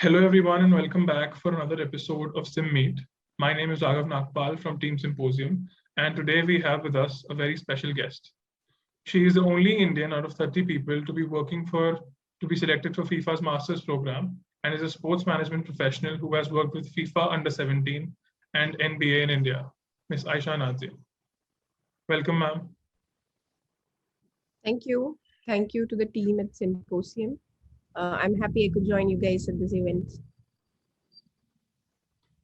Hello, everyone, and welcome back for another episode of SymMeet. My name is Raghav Nagpal from Team Symposium, and today we have with us a very special guest. She is the only Indian out of 30 people to be selected for FIFA's Masters program and is a sports management professional who has worked with FIFA Under 17 and NBA in India, Miss Aisha Nazia. Welcome, ma'am. Thank you. Thank you to the team at Symposium. I'm happy I could join you guys at this event.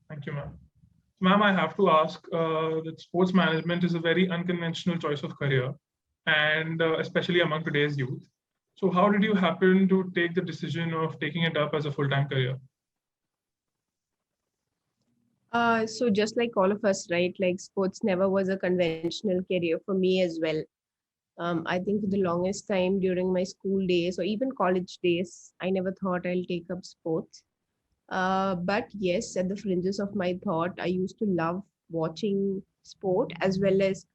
Thank you, ma'am. Ma'am, I have to ask that sports management is a very unconventional choice of career, and especially among today's youth. So, how did you happen to take the decision of taking it up as a full-time career? So just like all of us, right? Like sports never was a conventional career for me as well. I think for the longest time during my school days or even college days, I never thought I'll take up sports. But yes, at the fringes of my thought, I used to love watching sport as well as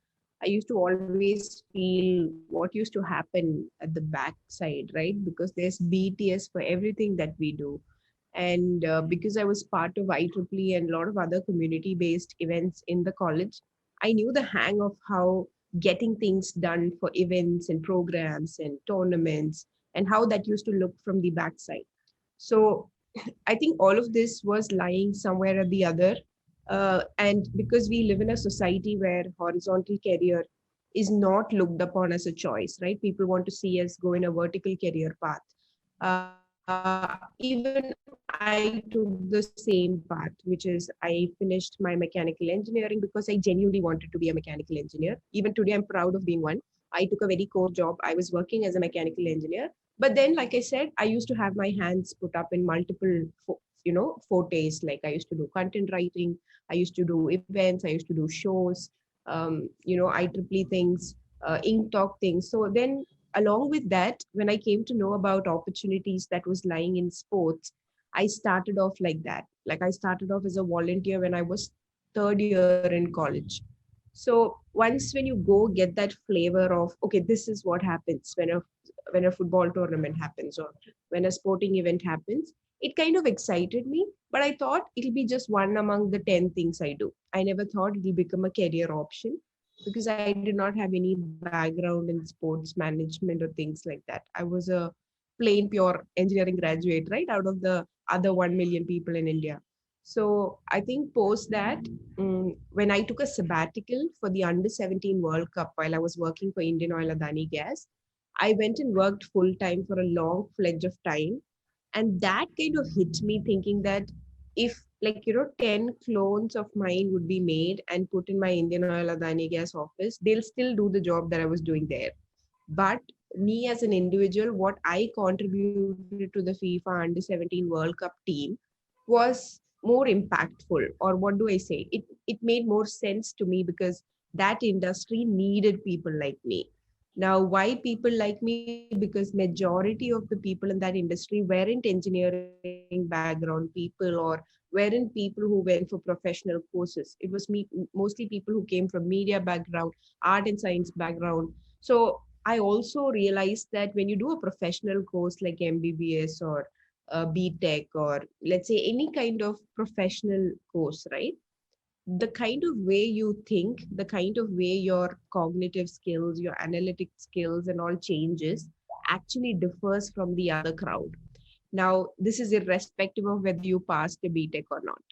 I used to always feel what used to happen at the backside, right? Because there's BTS for everything that we do. And because I was part of IEEE and a lot of other community based events in the college, I knew the hang of how getting things done for events and programs and tournaments and how that used to look from the backside. So I think all of this was lying somewhere or the other. And because we live in a society where horizontal career is not looked upon as a choice, right? People want to see us go in a vertical career path. Even I took the same path, which is I finished my mechanical engineering because I genuinely wanted to be a mechanical engineer. Even today, I'm proud of being one. I took a very core job. I was working as a mechanical engineer. But then, like I said, I used to have my hands put up in multiple, fortes. Like I used to do content writing, I used to do events, I used to do shows, IEEE things, Ink Talk things. So then along with that, when I came to know about opportunities that was lying in sports, I started off like that. Like I started off as a volunteer when I was third year in college. So once when you go get that flavor of, okay, this is what happens when a football tournament happens or when a sporting event happens, it kind of excited me. But I thought it'll be just one among the 10 things I do. I never thought it'll become a career option because I did not have any background in sports management or things like that. I was a plain pure engineering graduate, right, out of the other 1 million people in India. So I think post that, when I took a sabbatical for the Under 17 World Cup while I was working for Indian Oil Adani Gas, I went and worked full time for a long fledge of time. And that kind of hit me thinking that if, like, 10 clones of mine would be made and put in my Indian Oil Adani Gas office, they'll still do the job that I was doing there. But me as an individual, what I contributed to the FIFA Under 17 World Cup team was more impactful. Or what do I say? It made more sense to me because that industry needed people like me. Now, why people like me? Because majority of the people in that industry weren't engineering background people or weren't people who went for professional courses. It was mostly people who came from media background, art and science background. So I also realized that when you do a professional course like MBBS or BTech or let's say any kind of professional course, right? The kind of way you think, the kind of way your cognitive skills, your analytic skills, and all changes actually differs from the other crowd. Now, this is irrespective of whether you passed a BTech or not.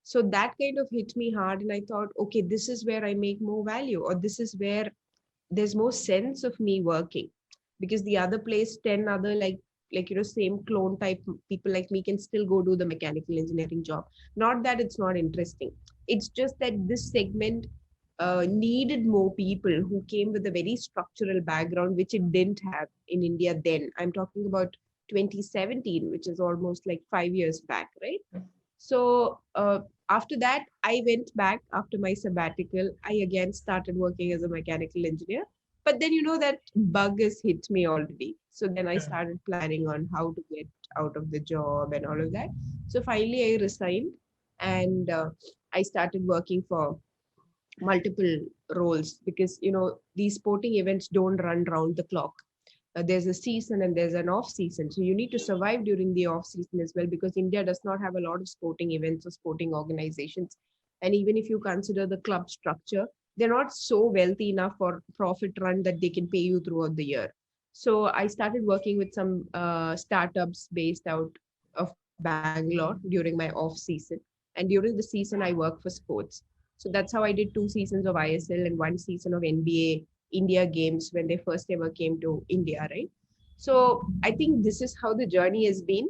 So that kind of hit me hard, and I thought, okay, this is where I make more value, or this is where there's more sense of me working, because the other place 10 other same clone type people like me can still go do the mechanical engineering job. Not that it's not interesting, it's just that this segment needed more people who came with a very structural background which it didn't have in India then. I'm talking about 2017, which is almost like 5 years back, right? So after that, I went back after my sabbatical. I again started working as a mechanical engineer. But then, that bug has hit me already. So then I Yeah. started planning on how to get out of the job and all of that. So finally, I resigned and I started working for multiple roles because, these sporting events don't run round the clock. there's a season and there's an off season. So you need to survive during the off season as well, because India does not have a lot of sporting events or sporting organizations. And even if you consider the club structure, they're not so wealthy enough for profit run that they can pay you throughout the year. So I started working with some startups based out of Bangalore during my off season. And during the season, I work for sports. So that's how I did 2 seasons of ISL and 1 season of NBA India games when they first ever came to India, right? So I think this is how the journey has been.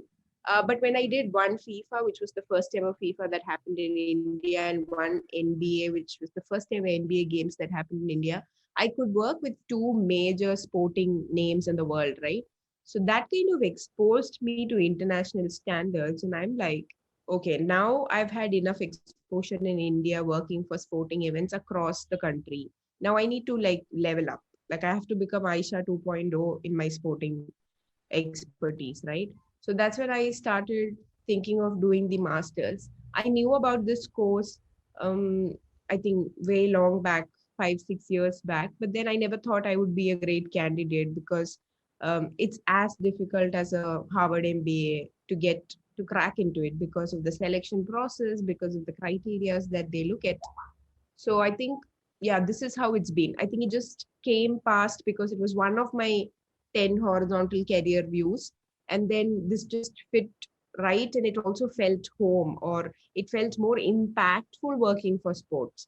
But when I did one FIFA, which was the first ever FIFA that happened in India, and one NBA, which was the first ever NBA games that happened in India, I could work with two major sporting names in the world, right? So that kind of exposed me to international standards. And I'm like, okay, now I've had enough exposure in India working for sporting events across the country. Now I need to like level up. Like I have to become Aisha 2.0 in my sporting expertise, right? So that's when I started thinking of doing the masters. I knew about this course, um, I think way long back, 5, 6 years back, but then I never thought I would be a great candidate because it's as difficult as a Harvard MBA to get to crack into it because of the selection process, because of the criterias that they look at. So I think, yeah, this is how it's been. I think it just came past because it was one of my 10 horizontal career views. And then this just fit right. And it also felt home, or it felt more impactful working for sports.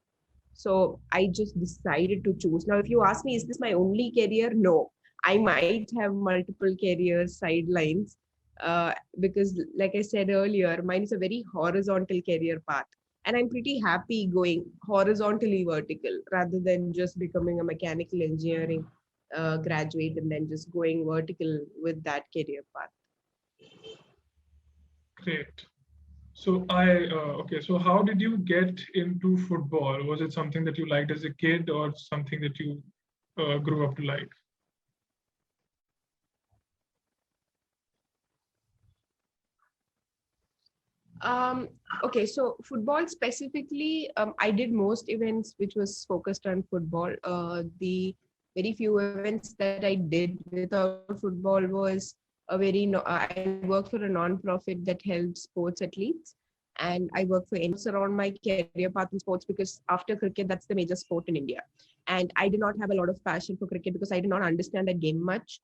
So I just decided to choose. Now, if you ask me, is this my only career? No, I might have multiple careers, sidelines, because, like I said earlier, mine is a very horizontal career path. And I'm pretty happy going horizontally vertical rather than just becoming a mechanical engineering graduate and then just going vertical with that career path. Great. So okay. So how did you get into football? Was it something that you liked as a kid, or something that you grew up to like? Um, okay, so football specifically, I did most events which was focused on football. The very few events that I did without football was a very, I work for a non-profit that helps sports athletes. And I work for around my career path in sports because after cricket, that's the major sport in India. And I did not have a lot of passion for cricket because I did not understand that game much.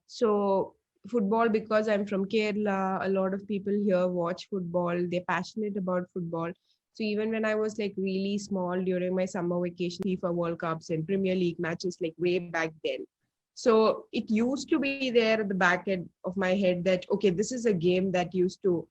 So football, because I'm from Kerala, a lot of people here watch football. They're passionate about football. So even when I was like really small during my summer vacation, FIFA World Cups and Premier League matches, like way back then. So it used to be there at the back end of my head that, okay, this is a game that used to,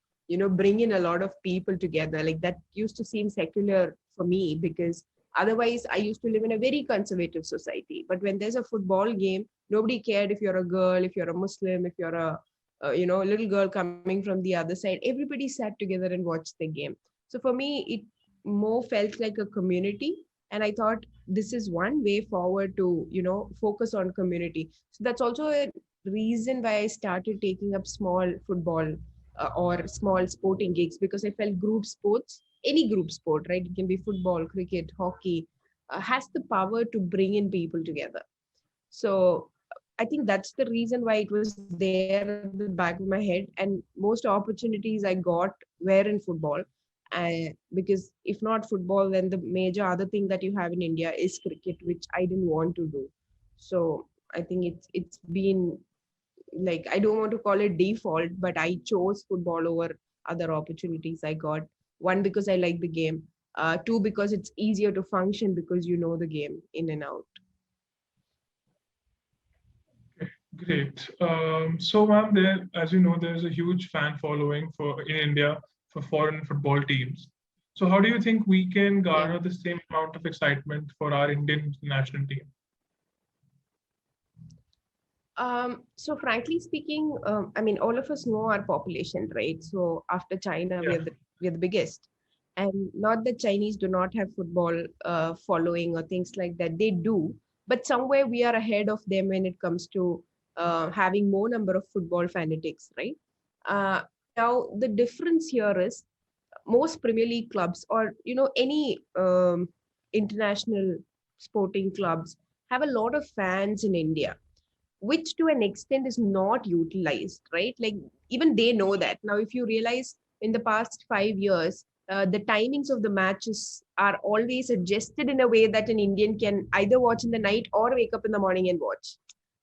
bring in a lot of people together. Like that used to seem secular for me because otherwise I used to live in a very conservative society. But when there's a football game, nobody cared if you're a girl, if you're a Muslim, if you're a little girl coming from the other side. Everybody sat together and watched the game. So for me, it more felt like a community. And I thought this is one way forward to, focus on community. So that's also a reason why I started taking up small football or small sporting gigs, because I felt group sports, any group sport, right? It can be football, cricket, hockey, has the power to bring in people together. So I think that's the reason why it was there at the back of my head. And most opportunities I got were in football. Because if not football, then the major other thing that you have in India is cricket, which I didn't want to do. So I think it's been like, I don't want to call it default, but I chose football over other opportunities I got. One, because I like the game. Two, because it's easier to function because you know the game in and out. Great. So, ma'am, there, as you know, there's a huge fan following for in India for foreign football teams. So, how do you think we can Yeah. garner the same amount of excitement for our Indian national team? So frankly speaking, I mean, all of us know our population, right? So after China, Yeah. we're the biggest, and not that Chinese do not have football following or things like that. They do, but somewhere we are ahead of them when it comes to having more number of football fanatics, right? Now the difference here is most Premier League clubs, or any international sporting clubs, have a lot of fans in India. which to an extent is not utilized, right? Like even they know that. Now, if you realize in the past 5 years, the timings of the matches are always adjusted in a way that an Indian can either watch in the night or wake up in the morning and watch.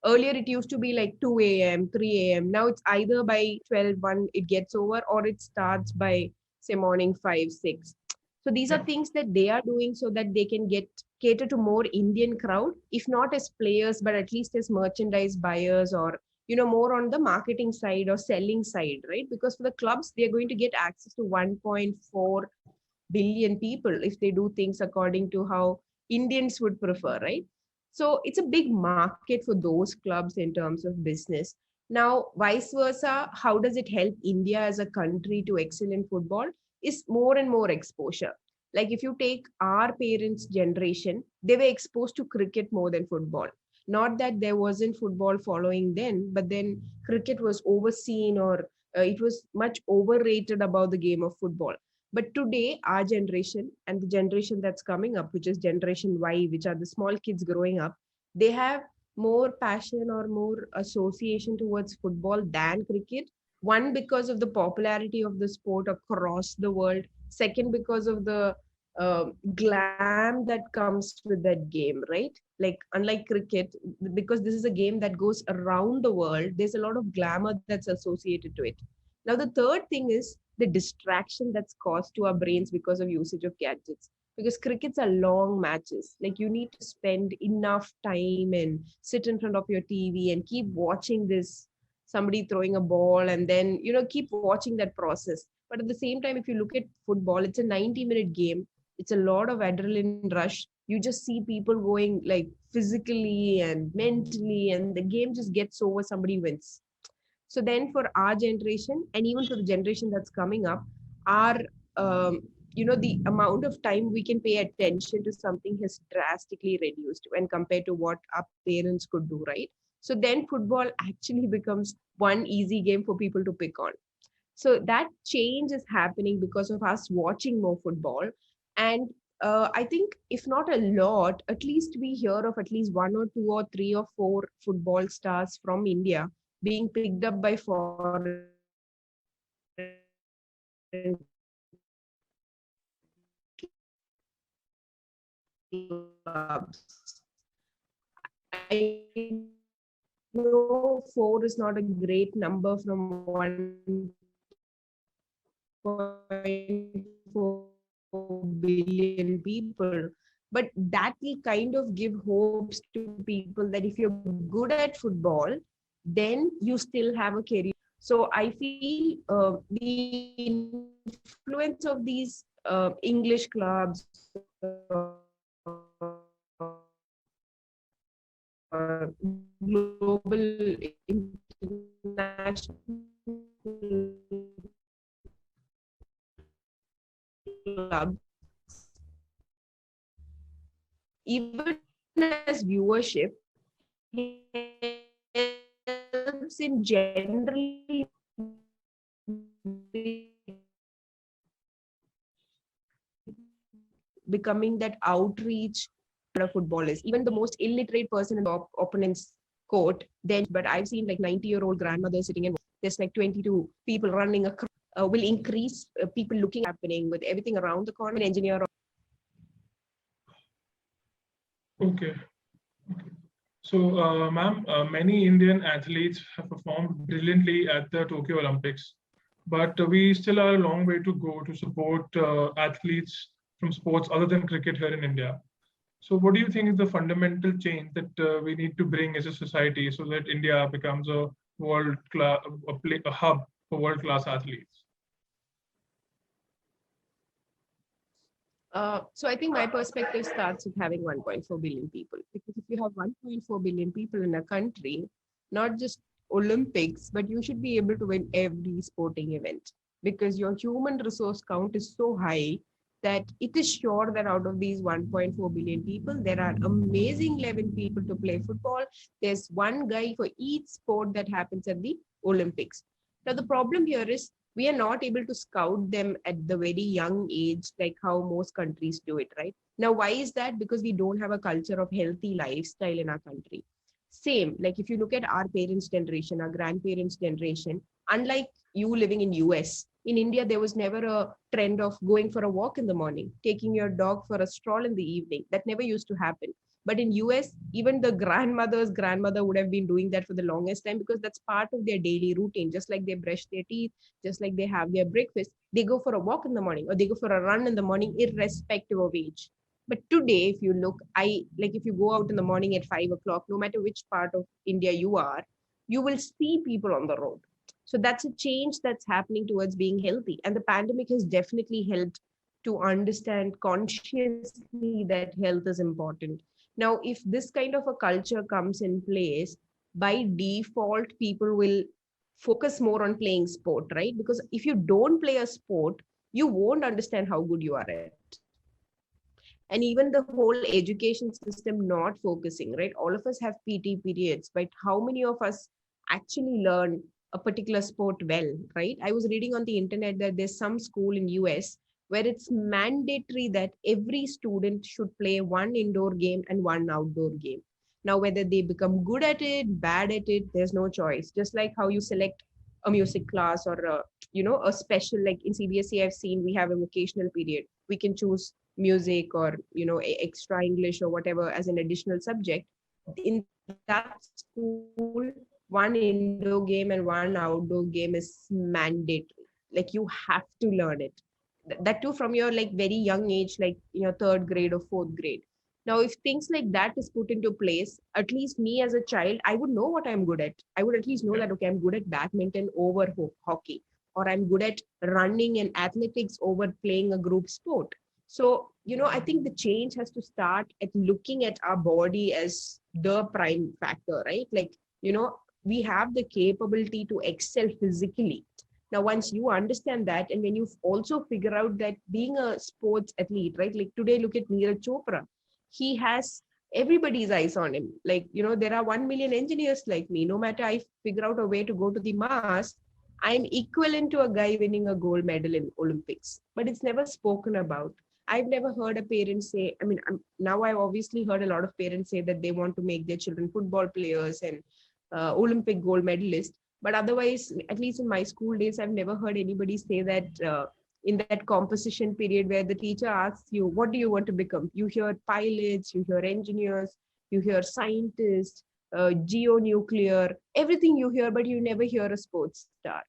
Earlier, it used to be like 2 a.m., 3 a.m. Now it's either by 12, 1, it gets over, or it starts by, say, morning 5, 6. So these are things that they are doing so that they can cater to more Indian crowd, if not as players, but at least as merchandise buyers, or more on the marketing side or selling side, right? Because for the clubs, they are going to get access to 1.4 billion people if they do things according to how Indians would prefer, right? So it's a big market for those clubs in terms of business. Now, vice versa, how does it help India as a country to excel in football? Is more and more exposure. Like if you take our parents' generation, they were exposed to cricket more than football. Not that there wasn't football following then, but then cricket was overseen, or it was much overrated about the game of football. But today, our generation and the generation that's coming up, which is Generation Y, which are the small kids growing up, they have more passion or more association towards football than cricket. One, because of the popularity of the sport across the world. Second, because of the glam that comes with that game, right? Like, unlike cricket, because this is a game that goes around the world, there's a lot of glamour that's associated to it. Now, the third thing is the distraction that's caused to our brains because of usage of gadgets. Because crickets are long matches. Like you need to spend enough time and sit in front of your TV and keep watching this, somebody throwing a ball, and then, keep watching that process. But at the same time, if you look at football, it's a 90-minute game. It's a lot of adrenaline rush. You just see people going like physically and mentally, and the game just gets over, somebody wins. So then for our generation, and even for the generation that's coming up, our the amount of time we can pay attention to something has drastically reduced when compared to what our parents could do, right? So then football actually becomes one easy game for people to pick on. So that change is happening because of us watching more football. And I think if not a lot, at least we hear of at least one or two or three or four football stars from India being picked up by foreign clubs. I know four is not a great number from 1.4 billion people, but that will kind of give hopes to people that if you're good at football, then you still have a career. So I feel the influence of these English clubs, global international clubs, even as viewership, helps in generally becoming that outreach football is. Even the most illiterate person in the opponent's court, then, but I've seen like 90-year-old grandmother sitting and there's like 22 people running across, will increase people looking happening with everything around the corner, engineer. Okay. So, ma'am, many Indian athletes have performed brilliantly at the Tokyo Olympics, but we still are a long way to go to support athletes from sports other than cricket here in India. So what do you think is the fundamental change that we need to bring as a society so that India becomes a world class, a hub for world class athletes? So I think my perspective starts with having 1.4 billion people. Because if you have 1.4 billion people in a country, not just Olympics, but you should be able to win every sporting event, because your human resource count is so high that it is sure that out of these 1.4 billion people, there are amazing 11 people to play football. There's one guy for each sport that happens at the Olympics. Now, the problem here is we are not able to scout them at the very young age, like how most countries do it, right? Now, why is that? Because we don't have a culture of healthy lifestyle in our country. same, like if you look at our parents' generation, our grandparents' generation, unlike you living in US, in India, there was never a trend of going for a walk in the morning, taking your dog for a stroll in the evening. That never used to happen. But in US, even the grandmother's grandmother would have been doing that for the longest time because that's part of their daily routine. Just like they brush their teeth, just like they have their breakfast, they go for a walk in the morning or they go for a run in the morning, irrespective of age. But today, if you look, I like if you go out in the morning at 5 o'clock, no matter which part of India you are, you will see people on the road. So that's a change that's happening towards being healthy. And the pandemic has definitely helped to understand consciously that health is important. Now, if this kind of a culture comes in place, by default, people will focus more on playing sport, right? Because if you don't play a sport, you won't understand how good you are at. And even the whole education system not focusing, right? All of us have PT periods, but how many of us actually learn a particular sport well, right? I was reading on the internet that there's some school in US where it's mandatory that every student should play one indoor game and one outdoor game. Now whether they become good at it, bad at it, there's no choice. Just like how you select a music class or a special, like in CBSE I've seen we have a vocational period, we can choose music or extra English or whatever as an additional subject. In that school, one indoor game and one outdoor game is mandatory. Like you have to learn it. That too from your like very young age, like third grade or fourth grade. Now if things like that is put into place, at least me as a child, I would know what I'm good at. I would at least know that, okay, I'm good at badminton over hockey, or I'm good at running and athletics over playing a group sport. So, I think the change has to start at looking at our body as the prime factor, right? Like, we have the capability to excel physically. Now, once you understand that, and when you also figure out that being a sports athlete, right? Like today, look at Neeraj Chopra. He has everybody's eyes on him. Like, there are 1 million engineers like me. No matter I figure out a way to go to the Mars, I'm equivalent to a guy winning a gold medal in Olympics, but it's never spoken about. I've never heard a parent say, now I've obviously heard a lot of parents say that they want to make their children football players and Olympic gold medalists. But otherwise, at least in my school days, I've never heard anybody say that in that composition period where the teacher asks you, what do you want to become? You hear pilots, you hear engineers, you hear scientists, geonuclear, everything you hear, but you never hear a sports star.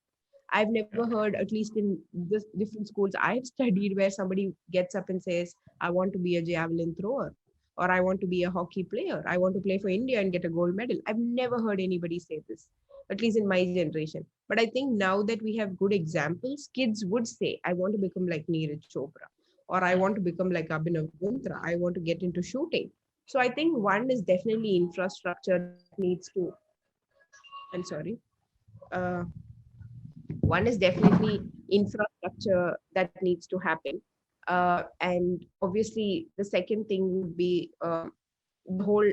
I've never heard, at least in this different schools I've studied, where somebody gets up and says, I want to be a javelin thrower, or I want to be a hockey player. I want to play for India and get a gold medal. I've never heard anybody say this, at least in my generation. But I think now that we have good examples, kids would say, I want to become like Neeraj Chopra, or I want to become like Abhinav Guntra. I want to get into shooting. So I think one is definitely infrastructure that needs to, I'm sorry. Uh, One is definitely infrastructure that needs to happen. And obviously, the second thing would be the whole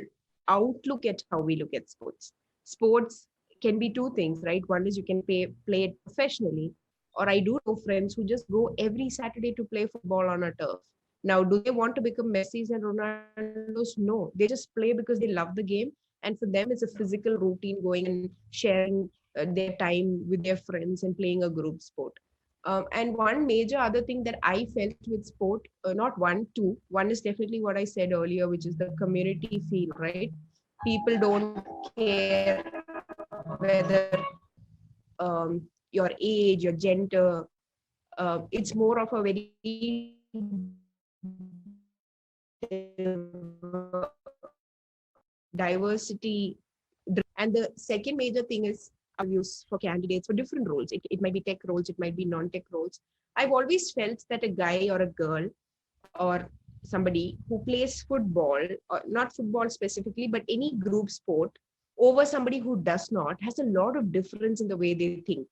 outlook at how we look at sports. Sports can be two things, right? One is you can play it professionally, or I do know friends who just go every Saturday to play football on a turf. Now, do they want to become Messi's and Ronaldo's? No, they just play because they love the game. And for them, it's a physical routine going and sharing their time with their friends and playing a group sport. And one major other thing that I felt with sport, not one, two, one is definitely what I said earlier, which is the community feel, right? People don't care whether your age, your gender. It's more of a very diversity. And the second major thing is interviews for candidates for different roles. It might be tech roles, it might be non-tech roles. I've always felt that a guy or a girl or somebody who plays football, or not football specifically, but any group sport, over somebody who does not, has a lot of difference in the way they think,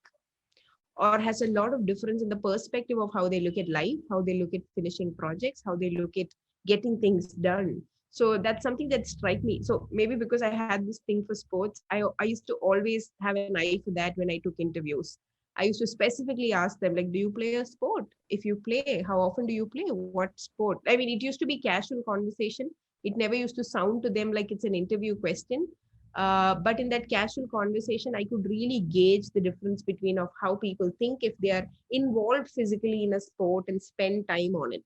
or has a lot of difference in the perspective of how they look at life, how they look at finishing projects, how they look at getting things done. So that's something that strike me. So maybe because I had this thing for sports, I used to always have an eye for that when I took interviews. I used to specifically ask them, like, do you play a sport? If you play, how often do you play? What sport? I mean, it used to be casual conversation. It never used to sound to them like it's an interview question. But in that casual conversation, I could really gauge the difference between of how people think if they are involved physically in a sport and spend time on it,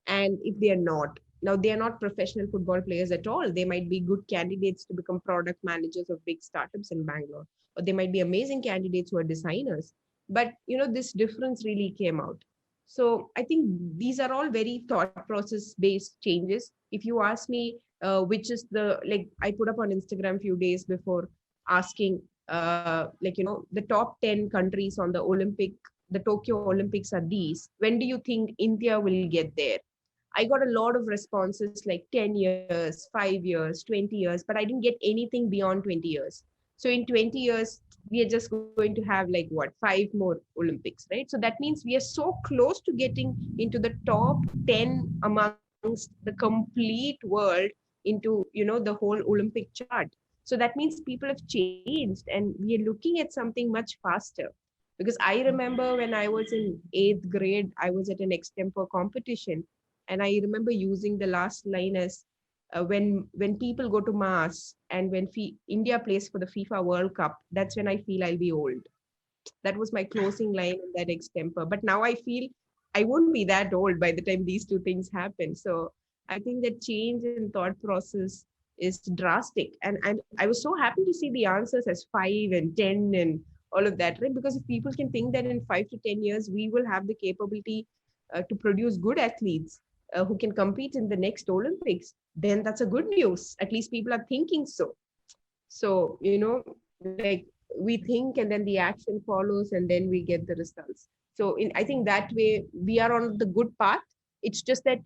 and if they are not. Now, they are not professional football players at all. They might be good candidates to become product managers of big startups in Bangalore, or they might be amazing candidates who are designers. But this difference really came out. So I think these are all very thought process based changes. If you ask me, which is the, like, I put up on Instagram few days before asking, the top 10 countries on the Tokyo Olympics are these. When do you think India will get there? I got a lot of responses like 10 years, 5 years, 20 years, but I didn't get anything beyond 20 years. So in 20 years, we are just going to have like what, 5 more Olympics, right? So that means we are so close to getting into the top 10 amongst the complete world into, the whole Olympic chart. So that means people have changed and we are looking at something much faster. Because I remember when I was in 8th grade, I was at an extempore competition, and I remember using the last line as, when people go to Mars and when India plays for the FIFA World Cup, that's when I feel I'll be old. That was my closing line in that extemper. But now I feel I won't be that old by the time these two things happen. So I think that change in thought process is drastic. And I was so happy to see the answers as 5 and 10 and all of that, right? Because if people can think that in 5 to 10 years, we will have the capability to produce good athletes who can compete in the next Olympics, then that's a good news. At least people are thinking so. So, like, we think and then the action follows and then we get the results. So I think that way we are on the good path. It's just that,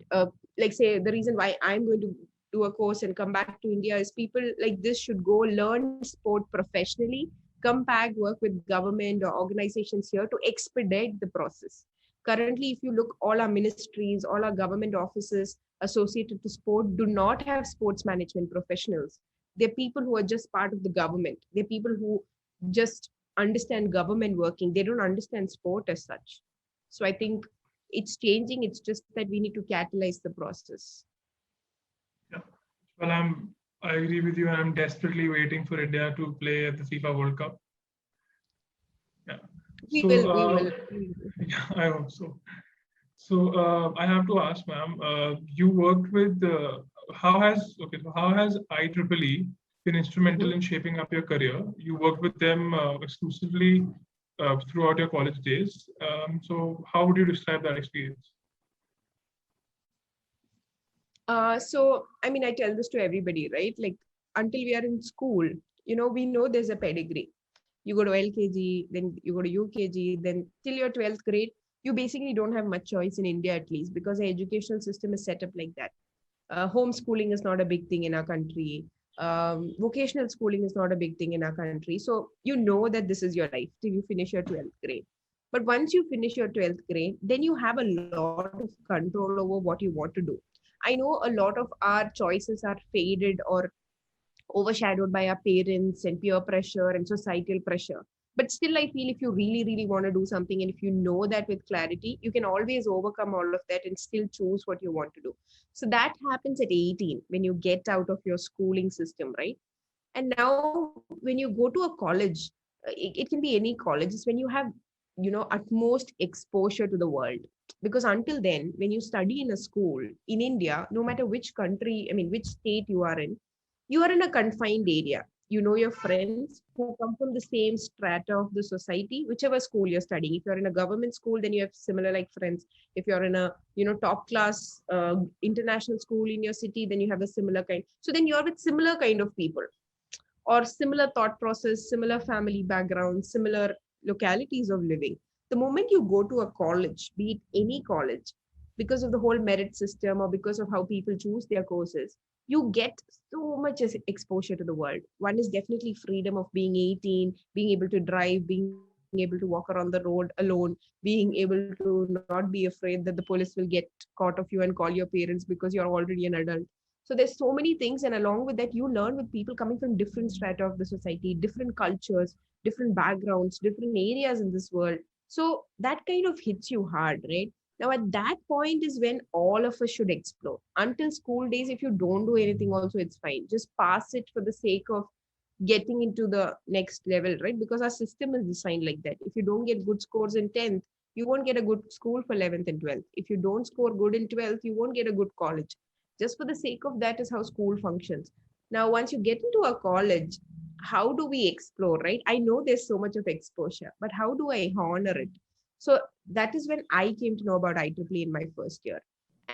like, say, the reason why I'm going to do a course and come back to India is people like this should go learn sport professionally, come back, work with government or organizations here to expedite the process. Currently, if you look, all our ministries, all our government offices associated to sport do not have sports management professionals. They're people who are just part of the government. They're people who just understand government working. They don't understand sport as such. So I think it's changing. It's just that we need to catalyze the process. Yeah. Well, I agree with you. I'm desperately waiting for India to play at the FIFA World Cup. Yeah. We So, will. We will. yeah, I hope so. So I have to ask, ma'am, you worked with how has IEEE been instrumental in shaping up your career? You worked with them exclusively throughout your college days. So how would you describe that experience? So, I mean, I tell this to everybody, right? Like, until we are in school, we know there's a pedigree. You go to LKG, then you go to UKG, then till your 12th grade, you basically don't have much choice in India, at least, because the educational system is set up like that. Homeschooling is not a big thing in our country. Vocational schooling is not a big thing in our country. So you know that this is your life till you finish your 12th grade. But once you finish your 12th grade, then you have a lot of control over what you want to do. I know a lot of our choices are faded or overshadowed by our parents and peer pressure and societal pressure. But still, I feel if you really, really want to do something and if you know that with clarity, you can always overcome all of that and still choose what you want to do. So that happens at 18 when you get out of your schooling system, right? And now when you go to a college, it can be any college, it's when you have, utmost exposure to the world. Because until then, when you study in a school in India, no matter which country, I mean, which state you are in a confined area. You know your friends who come from the same strata of the society, whichever school you're studying. If you're in a government school, then you have similar like friends. If you're in a top class international school in your city, then you have a similar kind. So then you're with similar kind of people or similar thought process, similar family background, similar localities of living. The moment you go to a college, be it any college, because of the whole merit system or because of how people choose their courses, you get so much exposure to the world. One is definitely freedom of being 18, being able to drive, being able to walk around the road alone, being able to not be afraid that the police will get caught of you and call your parents because you're already an adult. So there's so many things, and along with that, you learn with people coming from different strata of the society, different cultures, different backgrounds, different areas in this world. So that kind of hits you hard, right? Now, at that point is when all of us should explore. Until school days, if you don't do anything, also it's fine. Just pass it for the sake of getting into the next level, right? Because our system is designed like that. If you don't get good scores in 10th, you won't get a good school for 11th and 12th. If you don't score good in 12th, you won't get a good college. Just for the sake of that is how school functions. Now, once you get into a college, how do we explore, right? I know there's so much of exposure, but how do I honor it? So that is when I came to know about IEEE in my first year.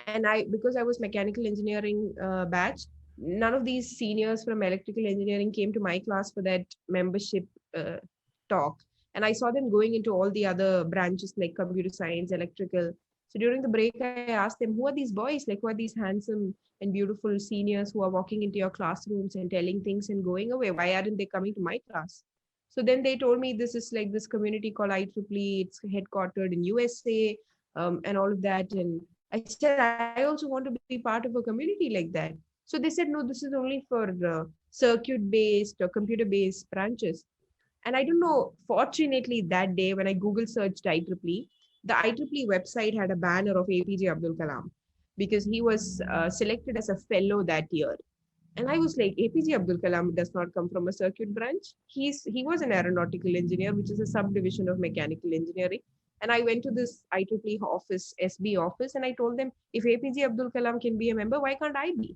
And because I was mechanical engineering batch, none of these seniors from electrical engineering came to my class for that membership uh, talk. And I saw them going into all the other branches like computer science, electrical. So during the break, I asked them, who are these boys? Like, who are these handsome and beautiful seniors who are walking into your classrooms and telling things and going away? Why aren't they coming to my class? So then they told me this is like this community called IEEE. It's headquartered in USA, and all of that. And I said, I also want to be part of a community like that. So they said, no, this is only for circuit-based or computer-based branches. And I don't know, fortunately, that day when I Google searched IEEE, the IEEE website had a banner of APJ Abdul Kalam because he was selected as a fellow that year. And I was like, APJ Abdul Kalam does not come from a circuit branch. He was an aeronautical engineer, which is a subdivision of mechanical engineering. And I went to this IEEE office, SB office, and I told them, if APJ Abdul Kalam can be a member, why can't I be?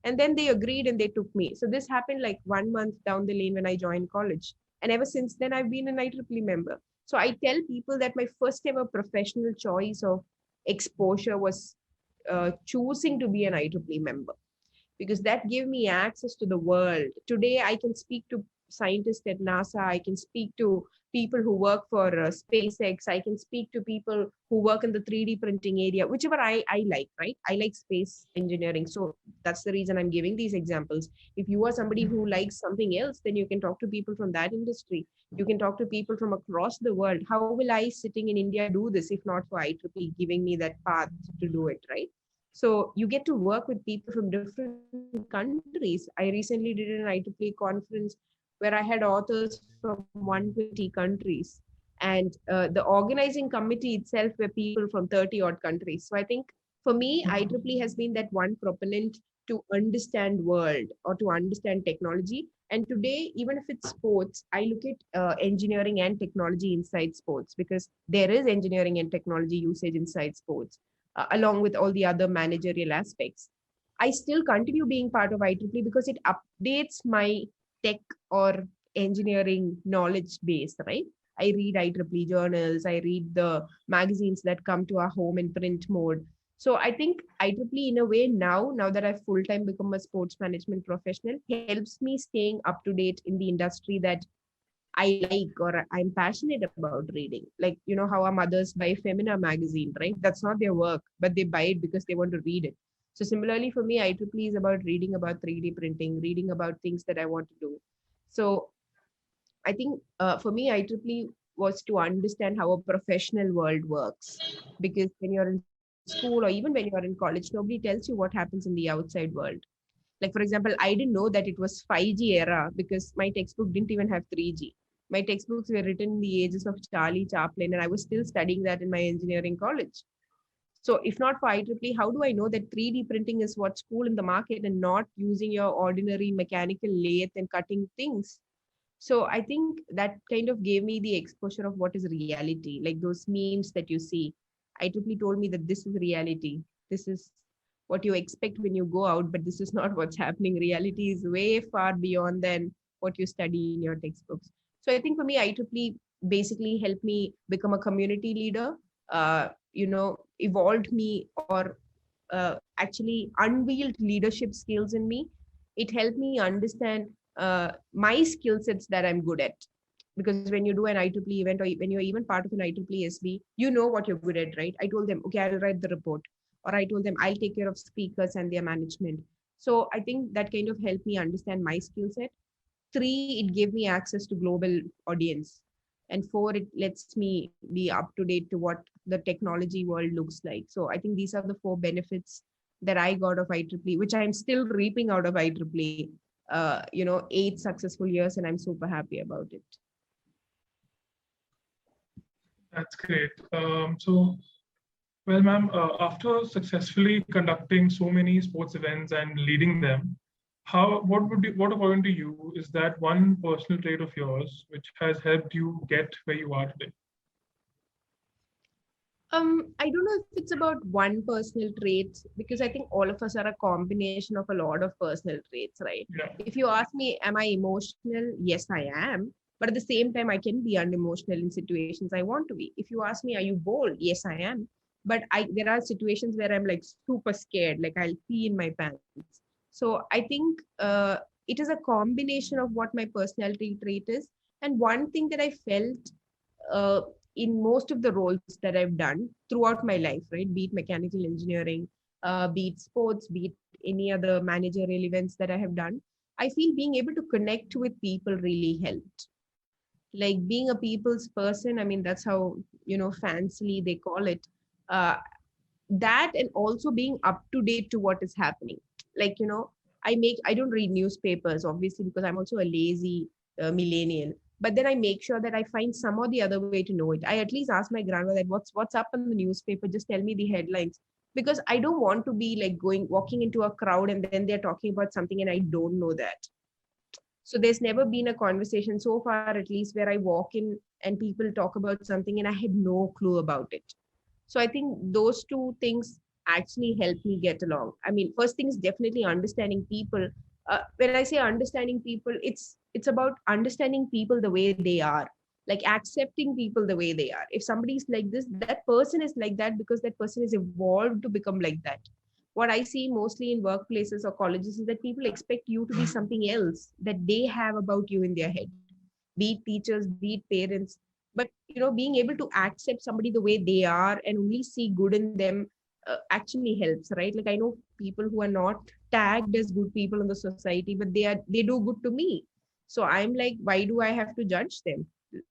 And then they agreed and they took me. So this happened like 1 month down the lane when I joined college. And ever since then, I've been an IEEE member. So I tell people that my first ever professional choice of exposure was choosing to be an IEEE member because that gave me access to the world. Today, I can speak to scientists at NASA. I can speak to people who work for SpaceX. I can speak to people who work in the 3D printing area, whichever I like, right? I like space engineering. So that's the reason I'm giving these examples. If you are somebody who likes something else, then you can talk to people from that industry. You can talk to people from across the world. How will I sitting in India do this if not for IEEE giving me that path to do it, right? So you get to work with people from different countries. I recently did an IEEE conference where I had authors from 120 countries. And the organizing committee itself were people from 30 odd countries. So I think for me, IEEE has been that one propellant to understand world or to understand technology. And today, even if it's sports, I look at engineering and technology inside sports because there is engineering and technology usage inside sports, along with all the other managerial aspects. I still continue being part of IEEE because it updates my tech or engineering knowledge base, right? I read IEEE journals, I read the magazines that come to our home in print mode. So I think IEEE in a way now that I've full-time become a sports management professional, helps me staying up to date in the industry that I like or I'm passionate about reading. Like, you know, how our mothers buy Femina magazine, right? That's not their work, but they buy it because they want to read it. So similarly for me, IEEE is about reading about 3D printing, reading about things that I want to do. So I think for me, IEEE was to understand how a professional world works. Because when you're in school or even when you're in college, nobody tells you what happens in the outside world. Like, for example, I didn't know that it was 5G era because my textbook didn't even have 3G. My textbooks were written in the ages of Charlie Chaplin, and I was still studying that in my engineering college. So if not for IEEE, how do I know that 3D printing is what's cool in the market and not using your ordinary mechanical lathe and cutting things? So I think that kind of gave me the exposure of what is reality, like those memes that you see. IEEE told me that this is reality. This is what you expect when you go out, but this is not what's happening. Reality is way far beyond than what you study in your textbooks. So I think for me, IEEE basically helped me become a community leader, evolved me or actually unveiled leadership skills in me. It helped me understand my skill sets that I'm good at. Because when you do an IEEE event or when you're even part of an IEEE SB, you know what you're good at, right? I told them, okay, I'll write the report. Or I told them, I'll take care of speakers and their management. So I think that kind of helped me understand my skill set. 3, it gave me access to global audience. And 4, it lets me be up to date to what the technology world looks like. So I think these are the 4 benefits that I got of IEEE, which I'm still reaping out of IEEE. 8 successful years, and I'm super happy about it. That's great. Well, ma'am, after successfully conducting so many sports events and leading them, What according to you is that one personal trait of yours which has helped you get where you are today? I don't know if it's about one personal trait because I think all of us are a combination of a lot of personal traits, right? Yeah. If you ask me, am I emotional? Yes, I am. But at the same time, I can be unemotional in situations I want to be. If you ask me, are you bold? Yes, I am. But there are situations where I'm like super scared, like I'll pee in my pants. So I think it is a combination of what my personality trait is. And one thing that I felt uh, in most of the roles that I've done throughout my life, right? Be it mechanical engineering, be it sports, be it any other managerial events that I have done. I feel being able to connect with people really helped. Like being a people's person, I mean, that's how, fancily they call it. Uh, that and also being up to date to what is happening. Like, I don't read newspapers, obviously, because I'm also a lazy millennial. But then I make sure that I find some or the other way to know it. I at least ask my grandmother that what's up in the newspaper, just tell me the headlines, because I don't want to be like walking into a crowd and then they're talking about something and I don't know that. So there's never been a conversation so far, at least, where I walk in and people talk about something and I had no clue about it. So I think those two things actually help me get along. I mean, first thing is definitely understanding people. When I say understanding people, it's about understanding people the way they are, like accepting people the way they are. If somebody's like this, that person is like that because that person is evolved to become like that. What I see mostly in workplaces or colleges is that people expect you to be something else that they have about you in their head, be it teachers, be it parents. But being able to accept somebody the way they are and only see good in them actually helps, right? Like I know people who are not tagged as good people in the society, but they do good to me. So I'm like, why do I have to judge them?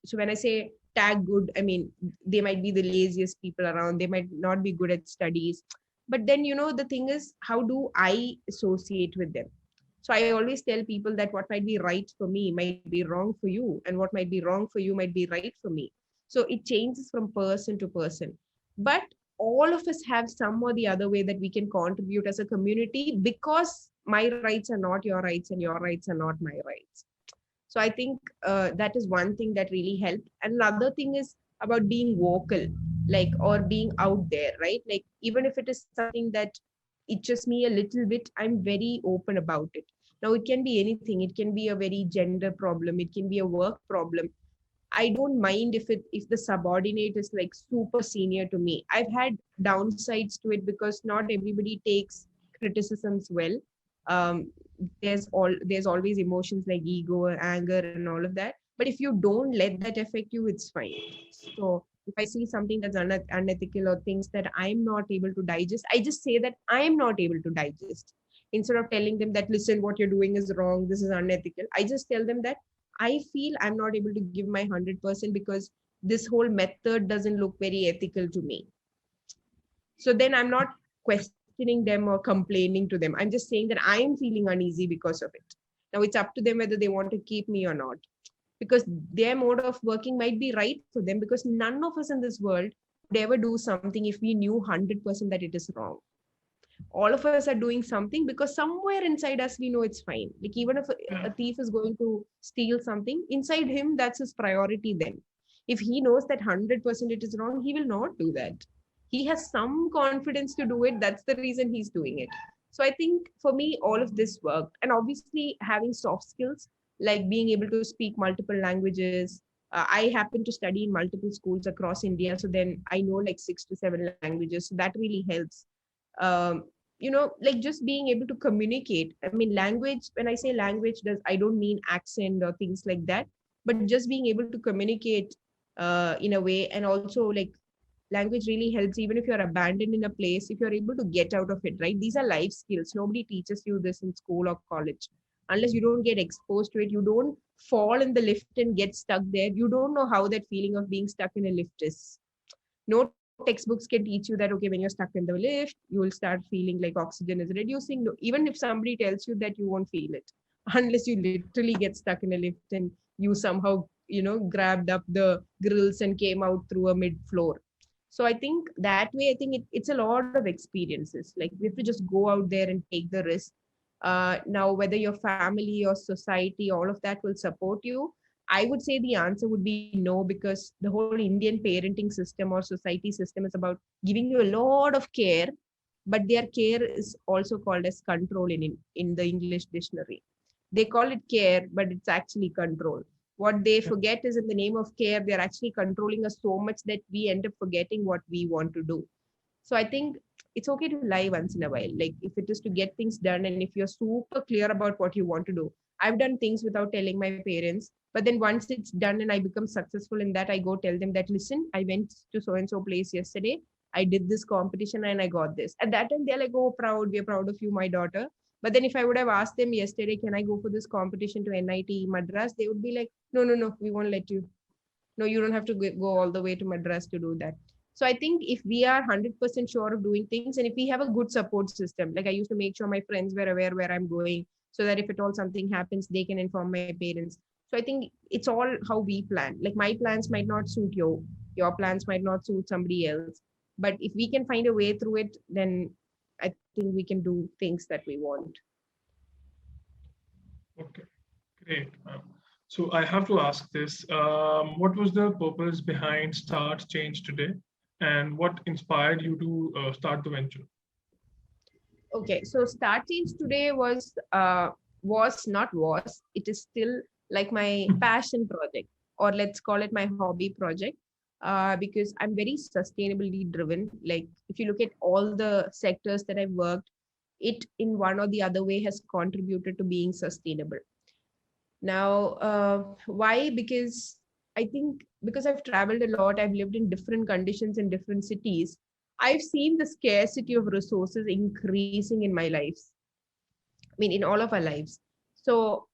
So when I say tag good, I mean they might be the laziest people around, they might not be good at studies, but then the thing is, how do I associate with them? So I always tell people that what might be right for me might be wrong for you, and what might be wrong for you might be right for me. So it changes from person to person. But all of us have some or the other way that we can contribute as a community, because my rights are not your rights and your rights are not my rights. So I think that is one thing that really helped. And another thing is about being vocal, like, or being out there, right? Like even if it is something that itches me a little bit, I'm very open about it. Now it can be anything. It can be a very gender problem, it can be a work problem. I don't mind if the subordinate is like super senior to me. I've had downsides to it because not everybody takes criticisms well. Um, there's always emotions like ego, anger, and all of that. But if you don't let that affect you, it's fine. So if I see something that's unethical or things that I'm not able to digest, I just say that I'm not able to digest. Instead of telling them that, listen, what you're doing is wrong, this is unethical, I just tell them that I feel I'm not able to give my 100% because this whole method doesn't look very ethical to me. So then I'm not questioning them or complaining to them. I'm just saying that I am feeling uneasy because of it. Now it's up to them whether they want to keep me or not, because their mode of working might be right for them, because none of us in this world would ever do something if we knew 100% that it is wrong. All of us are doing something because somewhere inside us we know it's fine. Like even if a Yeah. thief is going to steal something, inside him that's his priority. Then if he knows that 100% it is wrong, he will not do that. He has some confidence to do it, that's the reason he's doing it. So I think for me all of this worked. And obviously having soft skills, like being able to speak multiple languages. I happen to study in multiple schools across India, so then I know like 6 to 7 languages, so that really helps. um, like just being able to communicate. I mean, language, when I say language, does I don't mean accent or things like that, but just being able to communicate in a way. And also like language really helps even if you're abandoned in a place, if you're able to get out of it, right? These are life skills. Nobody teaches you this in school or college. Unless you don't get exposed to it, you don't fall in the lift and get stuck there, you don't know how that feeling of being stuck in a lift is. No textbooks can teach you that, okay, when you're stuck in the lift, you will start feeling like oxygen is reducing. No, even if somebody tells you that, you won't feel it unless you literally get stuck in a lift and you somehow, grabbed up the grills and came out through a mid floor. So I think that way, I think it's a lot of experiences. Like we have to just go out there and take the risk. Now, whether your family or society, all of that will support you, I would say the answer would be no, because the whole Indian parenting system or society system is about giving you a lot of care, but their care is also called as control in the English dictionary. They call it care, but it's actually control. What they Yeah. forget is, in the name of care, they're actually controlling us so much that we end up forgetting what we want to do. So I think it's okay to lie once in a while. Like, if it is to get things done and if you're super clear about what you want to do. I've done things without telling my parents, but then once it's done and I become successful in that, I go tell them that, listen, I went to so and so place yesterday. I did this competition and I got this. At that time, they're like, oh, proud. We're proud of you, my daughter. But then if I would have asked them yesterday, can I go for this competition to NIT Madras? They would be like, no, no, no, we won't let you. No, you don't have to go all the way to Madras to do that. So I think if we are 100% sure of doing things, and if we have a good support system, like I used to make sure my friends were aware where I'm going, so that if at all something happens, they can inform my parents. So I think it's all how we plan. Like, my plans might not suit your plans might not suit somebody else, but if we can find a way through it, then I think we can do things that we want. Okay, great. So I have to ask this. What was the purpose behind Start Change today? And what inspired you to start the venture? Okay, so Start Change today was, it is still like my passion project, or let's call it my hobby project, because I'm very sustainably driven. Like, if you look at all the sectors that I've worked, it in one or the other way has contributed to being sustainable. Now, why? Because I think, because I've traveled a lot, I've lived in different conditions in different cities. I've seen the scarcity of resources increasing in my lives. I mean, in all of our lives. So,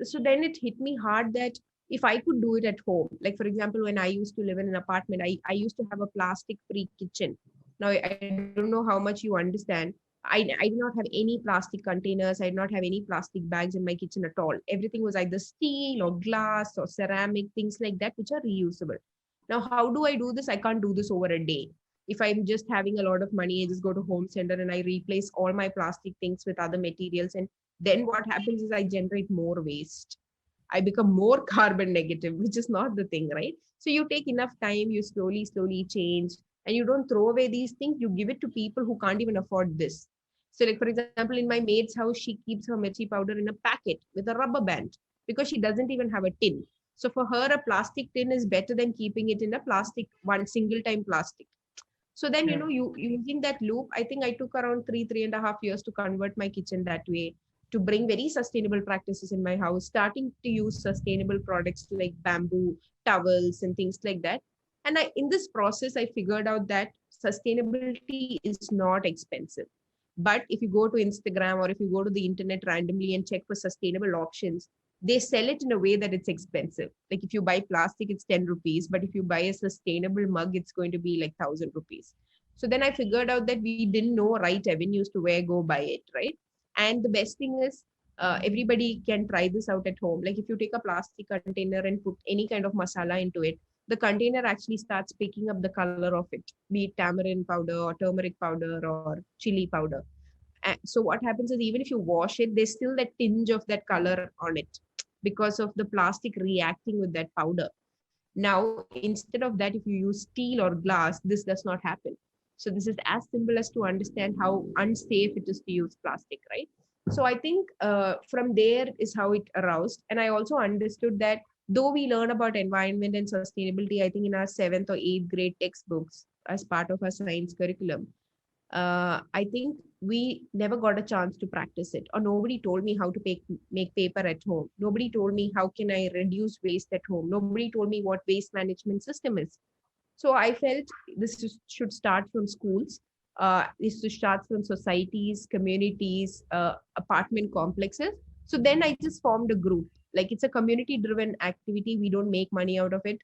so then it hit me hard that if I could do it at home, like for example, when I used to live in an apartment, I used to have a plastic-free kitchen. Now, I don't know how much you understand. I did not have any plastic containers. I did not have any plastic bags in my kitchen at all. Everything was either steel or glass or ceramic, things like that, which are reusable. Now, how do I do this? I can't do this over a day. If I'm just having a lot of money, I just go to home center and I replace all my plastic things with other materials. And then what happens is I generate more waste. I become more carbon negative, which is not the thing, right? So you take enough time, you slowly change, and you don't throw away these things. You give it to people who can't even afford this. So, like for example, in my maid's house, she keeps her mirchi powder in a packet with a rubber band because she doesn't even have a tin. So for her, a plastic tin is better than keeping it in a plastic, one single time plastic. So then, Yeah. you using that loop, I think I took around 3.5 years to convert my kitchen that way, to bring very sustainable practices in my house, starting to use sustainable products like bamboo towels and things like that. And in this process, I figured out that sustainability is not expensive. But if you go to Instagram or if you go to the internet randomly and check for sustainable options, they sell it in a way that it's expensive. Like, if you buy plastic, it's 10 rupees, but if you buy a sustainable mug, it's going to be like 1,000 rupees. So then I figured out that we didn't know right avenues to where go buy it, right? And the best thing is, everybody can try this out at home. Like, if you take a plastic container and put any kind of masala into it, the container actually starts picking up the color of it, be it tamarind powder or turmeric powder or chili powder. So what happens is, even if you wash it, there's still that tinge of that color on it because of the plastic reacting with that powder. Now, instead of that, if you use steel or glass, this does not happen. So this is as simple as to understand how unsafe it is to use plastic, right? So I think from there is how it aroused. And I also understood that though we learn about environment and sustainability, I think in our seventh or eighth grade textbooks as part of our science curriculum, I think we never got a chance to practice it, or nobody told me how to make paper at home. Nobody told me how can I reduce waste at home. Nobody told me what waste management system is. So I felt should start from schools. This should start from societies, communities, apartment complexes. So then I just formed a group. Like, it's a community-driven activity. We don't make money out of it.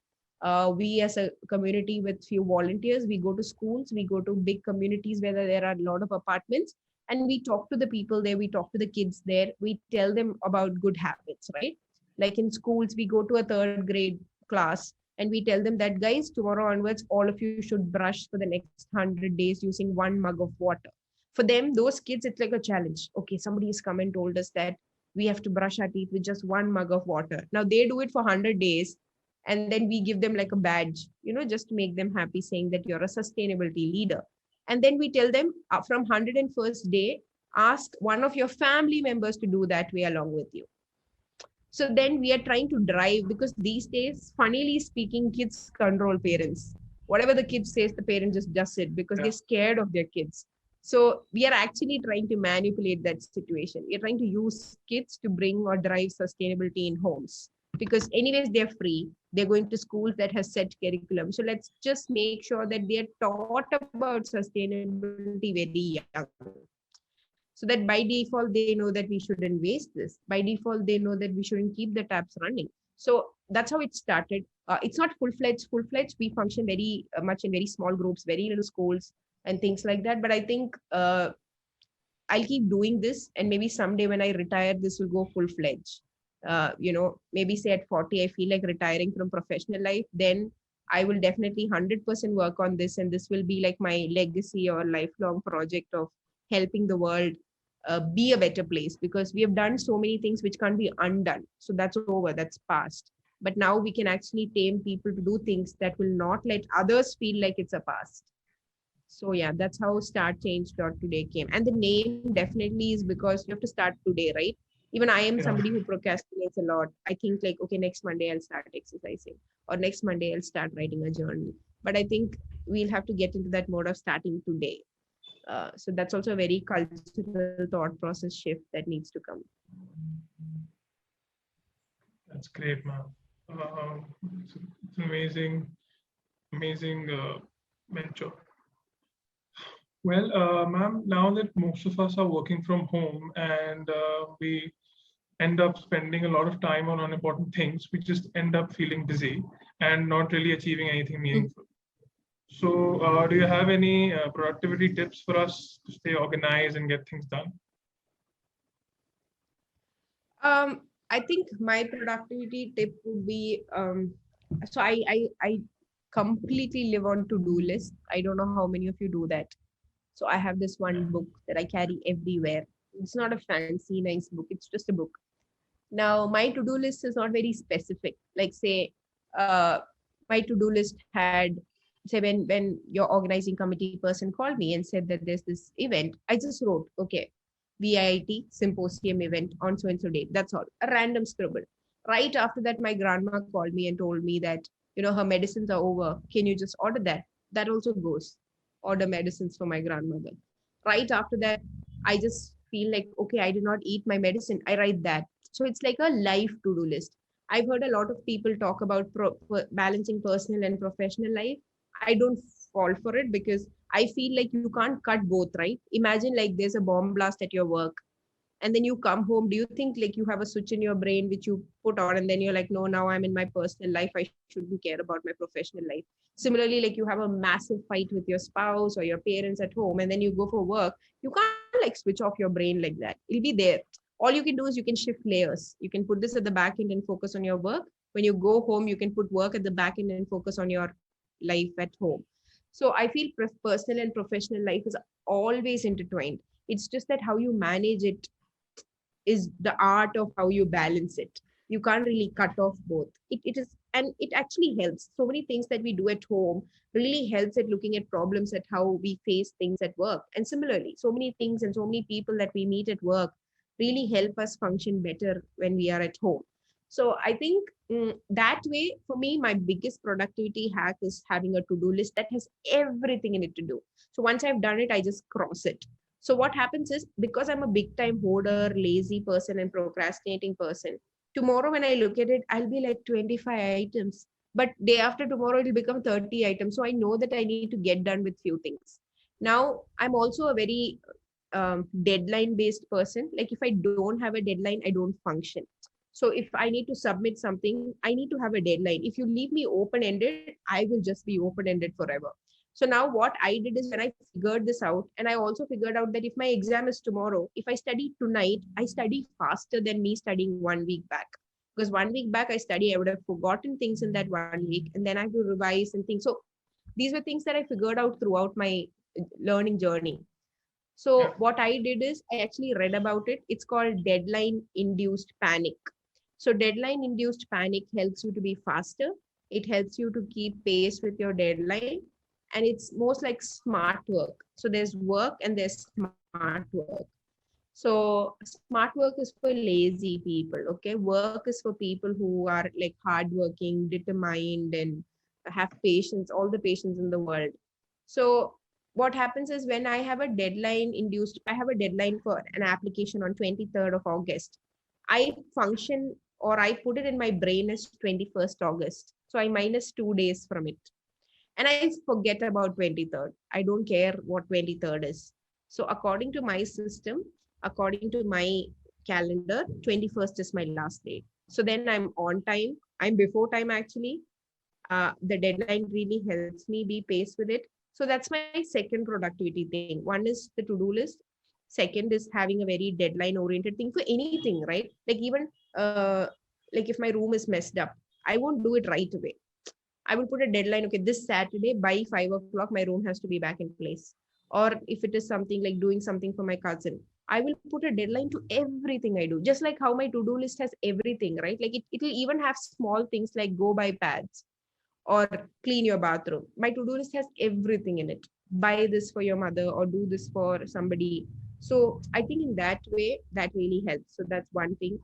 We as a community with few volunteers, we go to schools, we go to big communities where there are a lot of apartments, and we talk to the people there, we talk to the kids there, we tell them about good habits, right? Like in schools, we go to a third grade class and we tell them that, guys, tomorrow onwards, all of you should brush for the next 100 days using one mug of water. For them, those kids, it's like a challenge. Okay, somebody has come and told us that we have to brush our teeth with just one mug of water. Now they do it for 100 days, and then we give them like a badge, just to make them happy, saying that you're a sustainability leader. And then we tell them, from 101st day, ask one of your family members to do that way along with you. So then we are trying to drive, because these days, funnily speaking, kids control parents. Whatever the kid says, the parent just does it because they're scared of their kids. So we are actually trying to manipulate that situation. We're trying to use kids to bring or drive sustainability in homes, because anyways they're free. They're going to schools that has set curriculum. So let's just make sure that they're taught about sustainability very young. So that by default, they know that we shouldn't waste this. By default, they know that we shouldn't keep the taps running. So that's how it started. It's not full-fledged. We function very much in very small groups, very little schools and things like that. But I think I'll keep doing this, and maybe someday when I retire, this will go full-fledged. Maybe say at 40, I feel like retiring from professional life, then I will definitely 100% work on this, and this will be like my legacy or lifelong project of helping the world be a better place, because we have done so many things which can't be undone. So that's over, that's past. But now we can actually tame people to do things that will not let others feel like it's a past. So yeah, that's how startchange.today came. And the name definitely is because you have to start today, right? Even I am somebody who procrastinates a lot. I think like, okay, next Monday I'll start exercising, or next Monday I'll start writing a journal. But I think we'll have to get into that mode of starting today. So that's also a very cultural thought process shift that needs to come. That's great, ma'am. It's amazing mentor. Well, ma'am, now that most of us are working from home and we end up spending a lot of time on unimportant things, we just end up feeling busy and not really achieving anything meaningful. So do you have any productivity tips for us to stay organized and get things done? I think my productivity tip would be, so I completely live on to-do list. I don't know how many of you do that. So I have this one book that I carry everywhere. It's not a fancy, nice book. It's just a book. Now, my to-do list is not very specific. Like say, my to-do list had, say when your organizing committee person called me and said that there's this event, I just wrote, okay, VIIT Symposium event on so-and-so date. That's all, a random scribble. Right after that, my grandma called me and told me that, her medicines are over. Can you just order that? That also goes. Order medicines for my grandmother. Right after that, I just feel like, okay, I did not eat my medicine. I write that. So it's like a life to-do list. I've heard a lot of people talk about balancing personal and professional life. I don't fall for it, because I feel like you can't cut both, right? Imagine like there's a bomb blast at your work, and then you come home. Do you think like you have a switch in your brain which you put on, and then you're like, no, now I'm in my personal life, I shouldn't care about my professional life? Similarly, like you have a massive fight with your spouse or your parents at home, and then you go for work. You can't like switch off your brain like that. It'll be there. All you can do is you can shift layers. You can put this at the back end and focus on your work. When you go home, you can put work at the back end and focus on your life at home. So I feel personal and professional life is always intertwined. It's just that how you manage it is the art of how you balance it. You can't really cut off both. It is, and it actually helps. So many things that we do at home really helps at looking at problems, at how we face things at work. And similarly, so many things and so many people that we meet at work really help us function better when we are at home. So I think that way, for me, my biggest productivity hack is having a to-do list that has everything in it to do. So once I've done it, I just cross it. So what happens is, because I'm a big time hoarder, lazy person and procrastinating person, tomorrow when I look at it, I'll be like 25 items. But day after tomorrow, it'll become 30 items. So I know that I need to get done with few things. Now, I'm also a very deadline based person. Like if I don't have a deadline, I don't function. So if I need to submit something, I need to have a deadline. If you leave me open-ended, I will just be open-ended forever. So now what I did is, when I figured this out, and I also figured out that if my exam is tomorrow, if I study tonight, I study faster than me studying 1 week back. Because 1 week back I study, I would have forgotten things in that 1 week, and then I have to revise and things. So these were things that I figured out throughout my learning journey. So what I did is I actually read about it. It's called deadline induced panic. So deadline induced panic helps you to be faster. It helps you to keep pace with your deadline. And it's most like smart work. So there's work and there's smart work. So smart work is for lazy people. Okay. Work is for people who are like hardworking, determined, and have patience, all the patience in the world. So what happens is when I have a deadline induced, I have a deadline for an application on 23rd of August. I function or I put it in my brain as 21st August. So I minus 2 days from it. And I forget about 23rd. I don't care what 23rd is. So according to my system, according to my calendar, 21st is my last day. So then I'm on time. I'm before time actually. The deadline really helps me be paced with it. So that's my second productivity thing. One is the to-do list. Second is having a very deadline oriented thing for anything, right? Like even like if my room is messed up, I won't do it right away. I will put a deadline. Okay, this Saturday by 5 o'clock, my room has to be back in place. Or if it is something like doing something for my cousin, I will put a deadline to everything I do. Just like how my to-do list has everything, right? Like it will even have small things like go buy pads or clean your bathroom. My to-do list has everything in it. Buy this for your mother or do this for somebody. So I think in that way, that really helps. So that's one thing.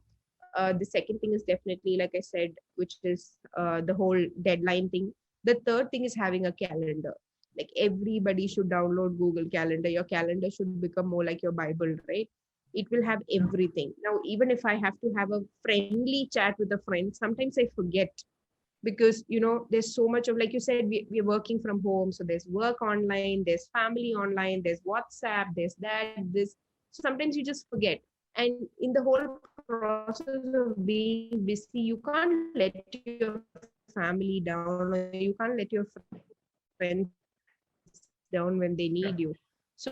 The second thing is definitely, like I said, which is the whole deadline thing. The third thing is having a calendar. Like everybody should download Google Calendar. Your calendar should become more like your Bible, right? It will have everything. Now, even if I have to have a friendly chat with a friend, sometimes I forget because there's so much of, like you said, we're working from home, so there's work online, there's family online, there's WhatsApp, there's that, this. So sometimes you just forget. And in the whole process of being busy, you can't let your family down or you can't let your friends down when they need you. So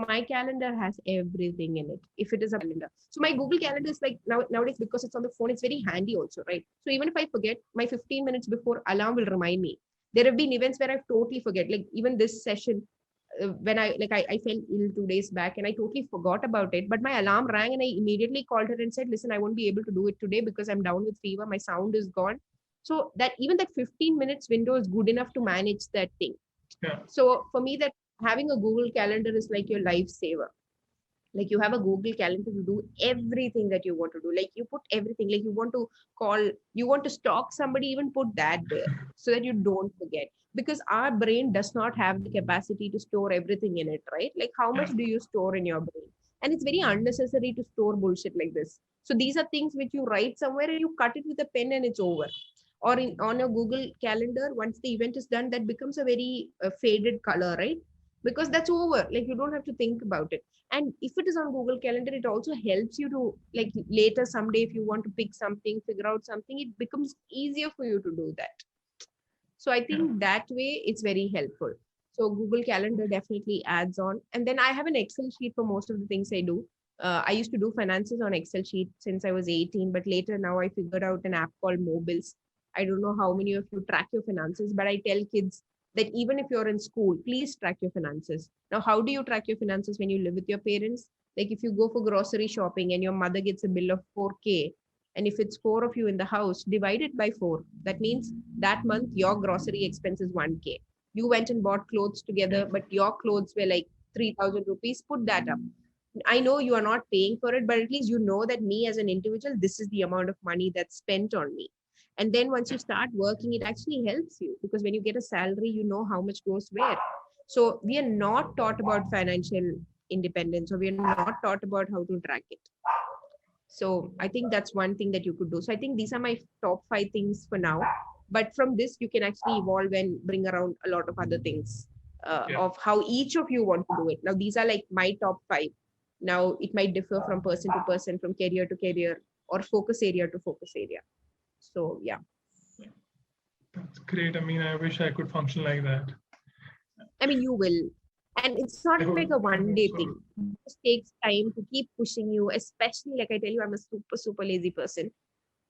my calendar has everything in it. If it is a personal Yeah. calendar, so my Google calendar has everything in it. So my Google calendar is like nowadays, because it's on the phone, it's very handy also, right? So even if I forget, my 15 minutes before alarm will remind me. There have been events where I've totally forget, like even this session, when I fell ill 2 days back and I totally forgot about it, but my alarm rang and I immediately called her and said, listen, I won't be able to do it today because I'm down with fever, my sound is gone. So that even that 15 minutes window is good enough to manage that thing. Yeah. So for me, that having a Google calendar is like your lifesaver. Like you have a Google calendar to do everything that you want to do. Like you put everything, like you want to call, you want to stalk somebody, even put that there so that you don't forget. Because our brain does not have the capacity to store everything in it, right? Like how much Yeah. do you store in your brain? And it's very unnecessary to store bullshit like this. So these are things which you write somewhere and you cut it with a pen and it's over. Or on a Google calendar, once the event is done, that becomes a very faded color, right? Because that's over, like you don't have to think about it. And if it is on Google Calendar, it also helps you to, like, later someday if you want to pick something, figure out something, it becomes easier for you to do that. So I Yeah. think that way it's very helpful. So Google Calendar definitely adds on. And then I have an Excel sheet for most of the things I do. I used to do finances on Excel sheet since I was 18, but later now I figured out an app called Mobiles. I don't know how many of you track your finances, but I tell kids that even if you're in school, please track your finances. Now, how do you track your finances when you live with your parents? Like if you go for grocery shopping and your mother gets a bill of 4K, and if it's four of you in the house, divide it by four. That means that month your grocery expense is 1K. You went and bought clothes Yeah. together, but your clothes were like 3,000 rupees. Put that up. I know you are not paying for it, but at least you know that me as an individual, this is the amount of money that's spent on me. And then once you start working, it actually helps you because when you get a salary, you know how much goes where. So we are not taught about financial independence, or we are not taught about how to track it. So I think that's one thing that you could do. So I think these are my top 5 things for now. But from this, you can actually evolve and bring around a lot of other things Yeah. of how each of you want to do it. Now, these are like my top 5. Now, it might differ from person to person, from career to career, or focus area to focus area. So, yeah. That's great. I mean, I wish I could function like that. I mean, you will. And it's not I like a hope, I one day hope thing. so. It just takes time to keep pushing you, especially like I tell you, I'm a super, super lazy person.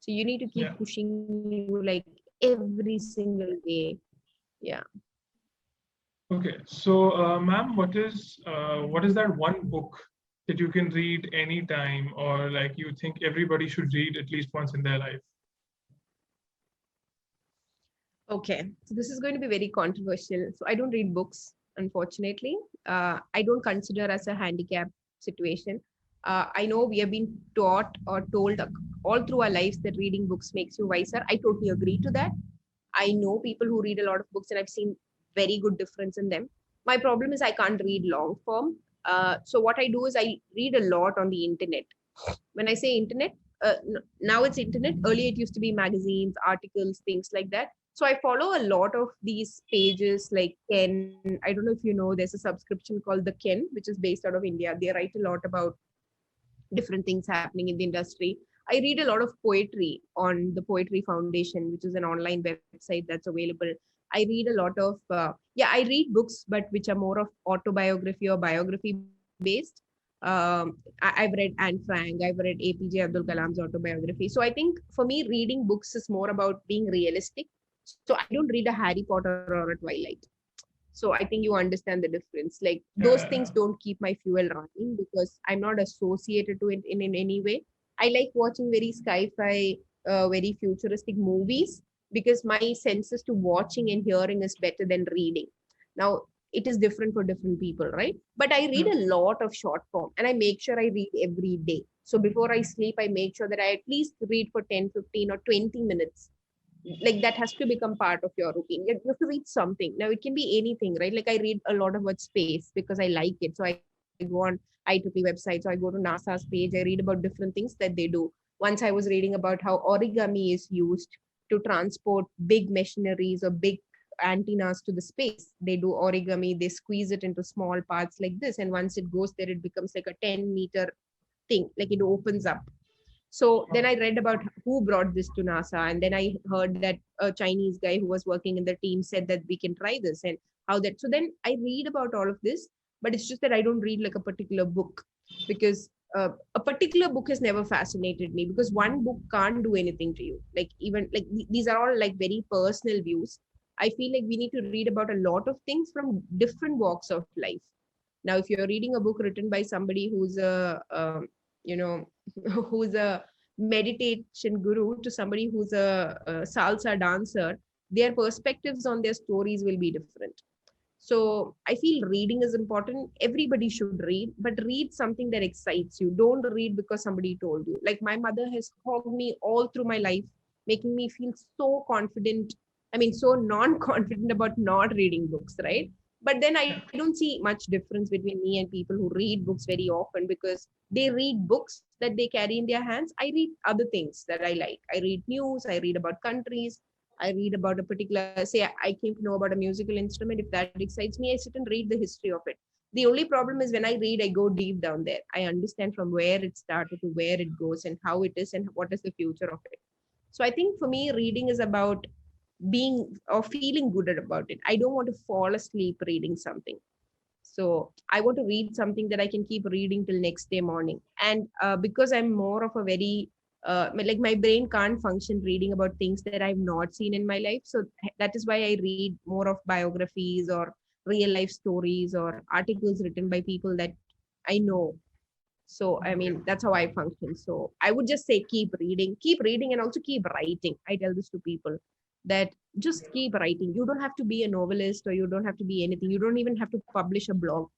So you need to keep Yeah. pushing you like every single day. Yeah. Okay, so ma'am, what is that one book that you can read anytime, or like you think everybody should read at least once in their life? Okay, so this is going to be very controversial. So I don't read books, unfortunately. I don't consider as a handicap situation. I know we have been taught or told all through our lives that reading books makes you wiser. I totally agree to that. I know people who read a lot of books, and I've seen very good difference in them. My problem is I can't read long form. So what I do is I read a lot on the internet. When I say internet, now it's internet. Earlier it used to be magazines, articles, things like that. So I follow a lot of these pages like Ken. I don't know if you know, there's a subscription called the Ken, which is based out of India. They write a lot about different things happening in the industry. I read a lot of poetry on the Poetry Foundation, which is an online website that's available. I read a lot of, yeah, I read books, but which are more of autobiography or biography based. I've read Anne Frank, I've read APJ Abdul Kalam's autobiography. So I think for me, reading books is more about being realistic. So I don't read a Harry Potter or a Twilight. So I think you understand the difference. Like those things Yeah. don't keep my fuel running because I'm not associated to it in any way. I like watching very sci-fi, very futuristic movies because my senses to watching and hearing is better than reading. Now it is different for different people, right? But I read Yeah. a lot of short form and I make sure I read every day. So before I sleep, I make sure that I at least read for 10, 15, or 20 minutes. Like that has to become part of your routine. You have to read something. Now it can be anything, right? Like I read a lot about space because I like it. So I go on IEEE website, so I go to NASA's page, I read about different things that they do. Once I was reading about how origami is used to transport big machineries or big antennas to the space. They do origami, they squeeze it into small parts like this, and once it goes there, it becomes like a 10-meter thing, like it opens up. So then I read about who brought this to NASA, and then I heard that a Chinese guy who was working in the team said that we can try this and how that. So then I read about all of this, but it's just that I don't read like a particular book because a particular book has never fascinated me because one book can't do anything to you. Like even like these are all like very personal views. I feel like we need to read about a lot of things from different walks of life. Now, if you're reading a book written by somebody who's a you know who's a meditation guru to somebody who's a salsa dancer, their perspectives on their stories will be different. So I feel reading is important. Everybody should read, but read something that excites you. Don't read because somebody told you. Like my mother has hogged me all through my life, making me feel so confident. I mean, so non-confident about not reading books, right? But then I don't see much difference between me and people who read books very often because they read books that they carry in their hands. I read other things that I like. I read news, I read about countries, I read about a particular, say, I came to know about a musical instrument. If that excites me, I sit and read the history of it. The only problem is when I read, I go deep down there. I understand from where it started to where it goes and how it is and what is the future of it. So I think for me, reading is about being or feeling good about it. I don't want to fall asleep reading something. So I want to read something that I can keep reading till next day morning. And because I'm more of a very like my brain can't function reading about things that I've not seen in my life. So that is why I read more of biographies or real life stories or articles written by people that I know. So I Okay. mean that's how I function. So I would just say keep reading, and also keep writing. I tell this to people that just keep writing. You don't have to be a novelist or you don't have to be anything. You don't even have to publish a blog.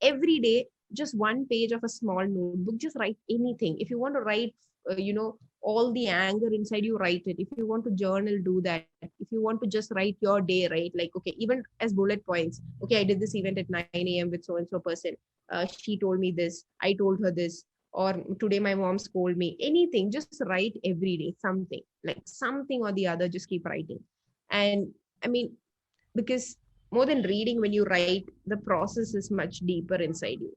Every day, just one page of a small notebook, just write anything. If you want to write, all the anger inside you, write it. If you want to journal, do that. If you want to just write your day, right? Like, okay, even as bullet points. Okay, I did this event at 9 a.m. with so and so person. She told me this. I told her this. Or today my mom scolded me. Anything, just write every day something, like something or the other. Just keep writing. And I mean, because more than reading, when you write, the process is much deeper inside you.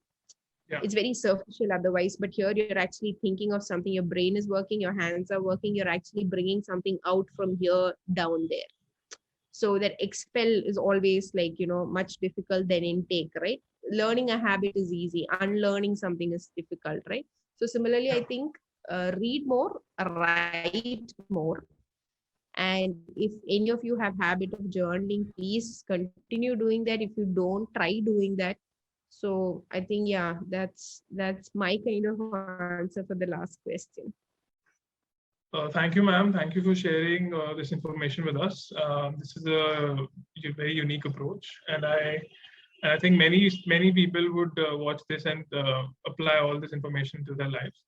Yeah. It's very superficial otherwise, but here you're actually thinking of something. Your brain is working, your hands are working, you're actually bringing something out from here down there. So that expel is always like, much difficult than intake, right? Learning a habit is easy, unlearning something is difficult, right? So similarly, I Yeah. think read more, write more, And if any of you have habit of journaling, please continue doing that. If you don't, try doing that. So I think, yeah, that's my kind of answer for the last question. Thank you, ma'am. Thank you for sharing this information with us. This is a very unique approach, and I think many people would watch this and apply all this information to their lives.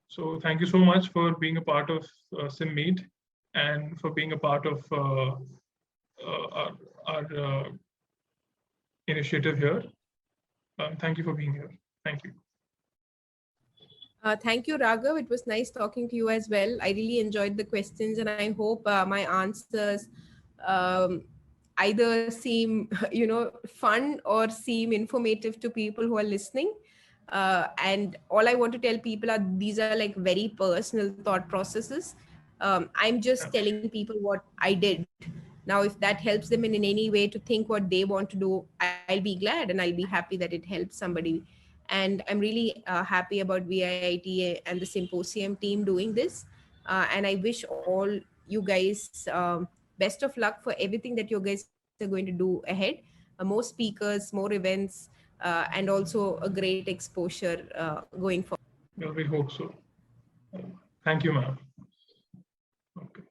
So thank you so much for being a part of SymMeet and for being a part of our initiative here. Thank you for being here. Thank you. Thank you, Raghav. It was nice talking to you as well. I really enjoyed the questions, and I hope my answers um, either seem fun or seem informative to people who are listening. And all I want to tell people are these are like very personal thought processes. I'm just telling people what I did. Now, if that helps them in any way to think what they want to do, I'll be glad and I'll be happy that it helps somebody. And I'm really happy about VIIT and the Symposium team doing this. And I wish all you guys best of luck for everything that you guys are going to do ahead. More speakers, more events, and also a great exposure going forward. Well, we hope so. Thank you, ma'am. Okay.